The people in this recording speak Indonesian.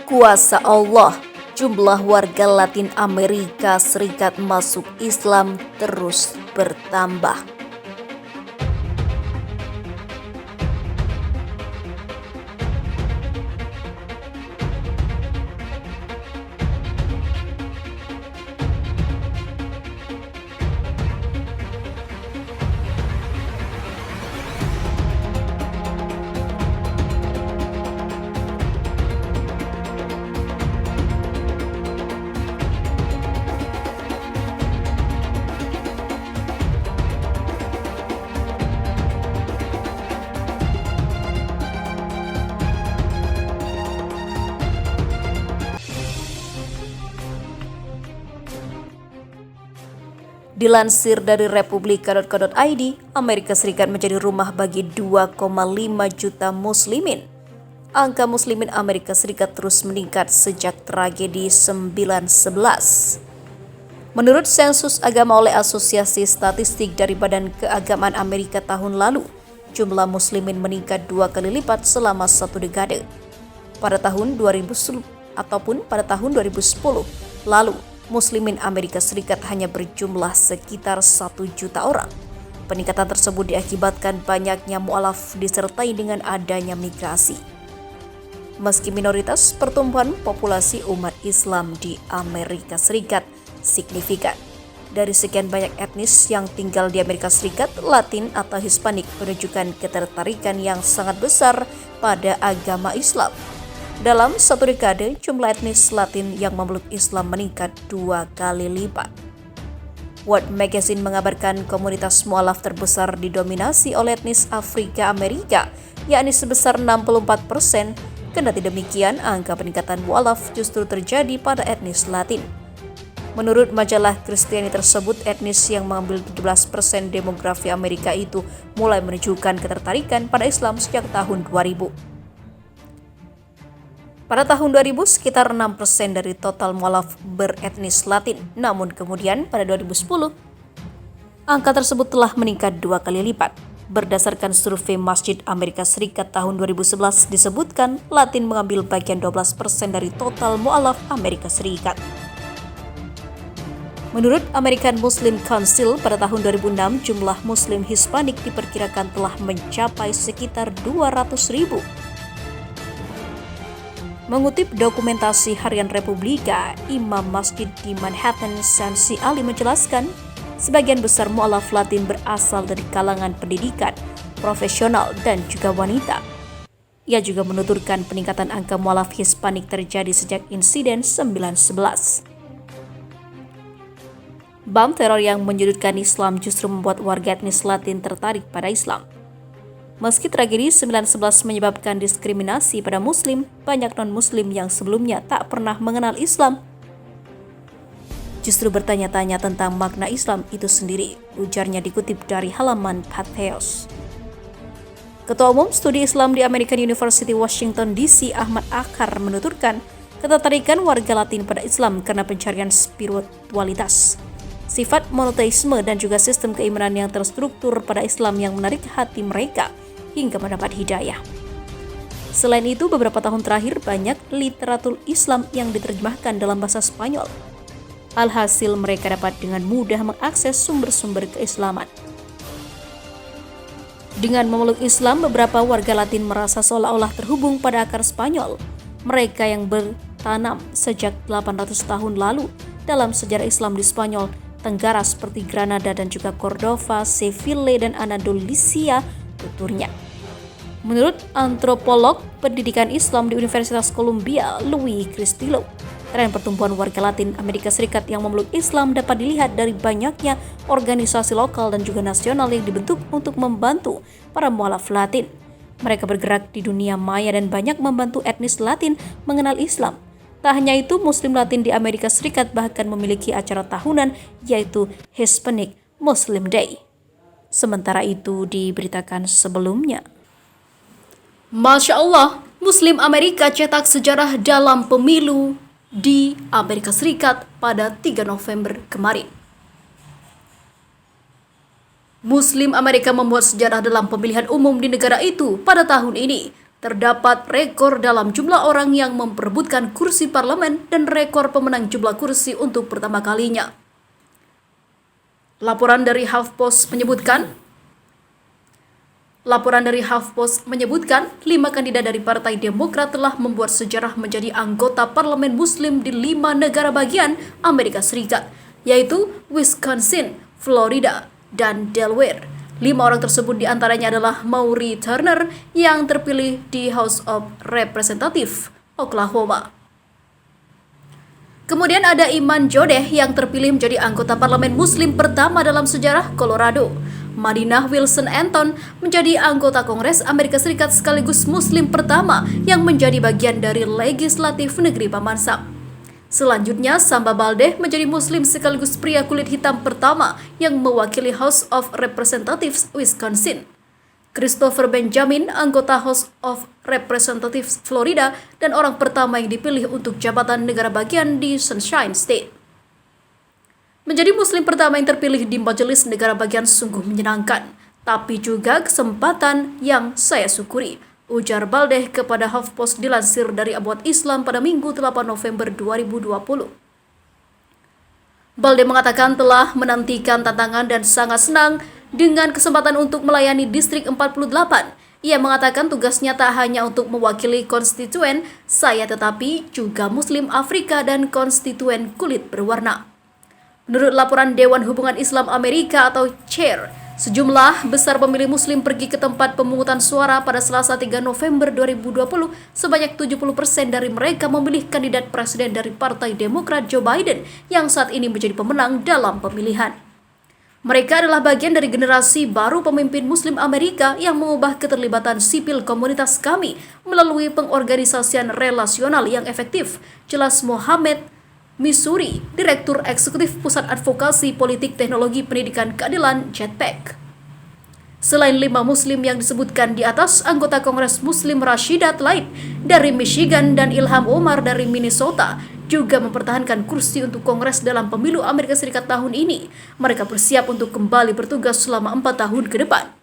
Kuasa Allah, jumlah warga Latin Amerika Serikat masuk Islam terus bertambah. Dilansir dari republika.co.id, Amerika Serikat menjadi rumah bagi 2,5 juta muslimin. Angka muslimin Amerika Serikat terus meningkat sejak tragedi 9/11. Menurut sensus agama oleh Asosiasi Statistik dari Badan Keagamaan Amerika tahun lalu, jumlah muslimin meningkat 2 kali lipat selama satu dekade. Pada tahun 2010 lalu, muslimin Amerika Serikat hanya berjumlah sekitar 1 juta orang. Peningkatan tersebut diakibatkan banyaknya mu'alaf disertai dengan adanya migrasi. Meski minoritas, pertumbuhan populasi umat Islam di Amerika Serikat signifikan. Dari sekian banyak etnis yang tinggal di Amerika Serikat, Latin atau Hispanik menunjukkan ketertarikan yang sangat besar pada agama Islam. Dalam satu dekade, jumlah etnis Latin yang memeluk Islam meningkat 2 kali lipat. World Magazine mengabarkan komunitas mu'alaf terbesar didominasi oleh etnis Afrika Amerika, yakni sebesar 64%. Kendati demikian, angka peningkatan mu'alaf justru terjadi pada etnis Latin. Menurut majalah Kristiani tersebut, etnis yang mengambil 17% demografi Amerika itu mulai menunjukkan ketertarikan pada Islam sejak tahun 2000. Pada tahun 2000, sekitar 6% dari total mu'alaf beretnis Latin. Namun kemudian pada 2010, angka tersebut telah meningkat 2 kali lipat. Berdasarkan survei Masjid Amerika Serikat tahun 2011 disebutkan Latin mengambil bagian 12% dari total mu'alaf Amerika Serikat. Menurut American Muslim Council, pada tahun 2006 jumlah Muslim Hispanik diperkirakan telah mencapai sekitar 200.000. Mengutip dokumentasi Harian Republika, Imam Masjid di Manhattan, Sansi Ali menjelaskan, sebagian besar mu'alaf Latin berasal dari kalangan pendidikan, profesional, dan juga wanita. Ia juga menuturkan peningkatan angka mu'alaf Hispanik terjadi sejak insiden 9/11. Bom teror yang menyudutkan Islam justru membuat warga etnis Latin tertarik pada Islam. Meski tragedi 9/11 menyebabkan diskriminasi pada Muslim, banyak non-Muslim yang sebelumnya tak pernah mengenal Islam justru bertanya-tanya tentang makna Islam itu sendiri, ujarnya dikutip dari halaman Patheos. Ketua Umum Studi Islam di American University Washington DC, Ahmad Akar, menuturkan ketertarikan warga Latin pada Islam karena pencarian spiritualitas, sifat monoteisme, dan juga sistem keimanan yang terstruktur pada Islam yang menarik hati mereka hingga mendapat hidayah. Selain itu, beberapa tahun terakhir banyak literatur Islam yang diterjemahkan dalam bahasa Spanyol. Alhasil mereka dapat dengan mudah mengakses sumber-sumber keislaman. Dengan memeluk Islam, beberapa warga Latin merasa seolah-olah terhubung pada akar Spanyol. Mereka yang bertanam sejak 800 tahun lalu dalam sejarah Islam di Spanyol Tenggara seperti Granada dan juga Cordova, Seville, dan Andalusia, tuturnya. Menurut antropolog pendidikan Islam di Universitas Columbia, Louis Cristillo, tren pertumbuhan warga Latin Amerika Serikat yang memeluk Islam dapat dilihat dari banyaknya organisasi lokal dan juga nasional yang dibentuk untuk membantu para mu'alaf Latin. Mereka bergerak di dunia maya dan banyak membantu etnis Latin mengenal Islam. Tak hanya itu, Muslim Latin di Amerika Serikat bahkan memiliki acara tahunan yaitu Hispanic Muslim Day. Sementara itu diberitakan sebelumnya, Masya Allah, Muslim Amerika cetak sejarah dalam pemilu di Amerika Serikat pada 3 November kemarin. Muslim Amerika membuat sejarah dalam pemilihan umum di negara itu pada tahun ini. terdapat rekor dalam jumlah orang yang memperebutkan kursi parlemen dan rekor pemenang jumlah kursi untuk pertama kalinya. Laporan dari HuffPost menyebutkan 5 kandidat dari Partai Demokrat telah membuat sejarah menjadi anggota parlemen muslim di 5 negara bagian Amerika Serikat, yaitu Wisconsin, Florida, dan Delaware. 5 orang tersebut diantaranya adalah Mauree Turner yang terpilih di House of Representatives, Oklahoma. Kemudian ada Iman Jodeh yang terpilih menjadi anggota parlemen muslim pertama dalam sejarah Colorado. Madinah Wilson Anton menjadi anggota Kongres Amerika Serikat sekaligus muslim pertama yang menjadi bagian dari legislatif negeri Paman Sam. Selanjutnya, Samba Baldeh menjadi muslim sekaligus pria kulit hitam pertama yang mewakili House of Representatives Wisconsin. Christopher Benjamin, anggota House of Representatives Florida dan orang pertama yang dipilih untuk jabatan negara bagian di Sunshine State. Menjadi muslim pertama yang terpilih di majelis negara bagian sungguh menyenangkan, tapi juga kesempatan yang saya syukuri, ujar Baldeh kepada HuffPost dilansir dari Abwat Islam pada Minggu 8 November 2020. Baldeh mengatakan telah menantikan tantangan dan sangat senang dengan kesempatan untuk melayani Distrik 48. Ia mengatakan tugasnya tak hanya untuk mewakili konstituen saya tetapi juga Muslim Afrika dan konstituen kulit berwarna. Menurut laporan Dewan Hubungan Islam Amerika atau CHAIR, sejumlah besar pemilih muslim pergi ke tempat pemungutan suara pada Selasa 3 November 2020. Sebanyak 70% dari mereka memilih kandidat presiden dari Partai Demokrat Joe Biden yang saat ini menjadi pemenang dalam pemilihan. Mereka adalah bagian dari generasi baru pemimpin muslim Amerika yang mengubah keterlibatan sipil komunitas kami melalui pengorganisasian relasional yang efektif, jelas Mohammed Missouri, Direktur Eksekutif Pusat Advokasi Politik Teknologi Pendidikan Keadilan JETPAC. Selain 5 muslim yang disebutkan di atas, anggota Kongres Muslim Rashida Tlaib dari Michigan dan Ilham Omar dari Minnesota juga mempertahankan kursi untuk Kongres dalam pemilu Amerika Serikat tahun ini. Mereka bersiap untuk kembali bertugas selama 4 tahun ke depan.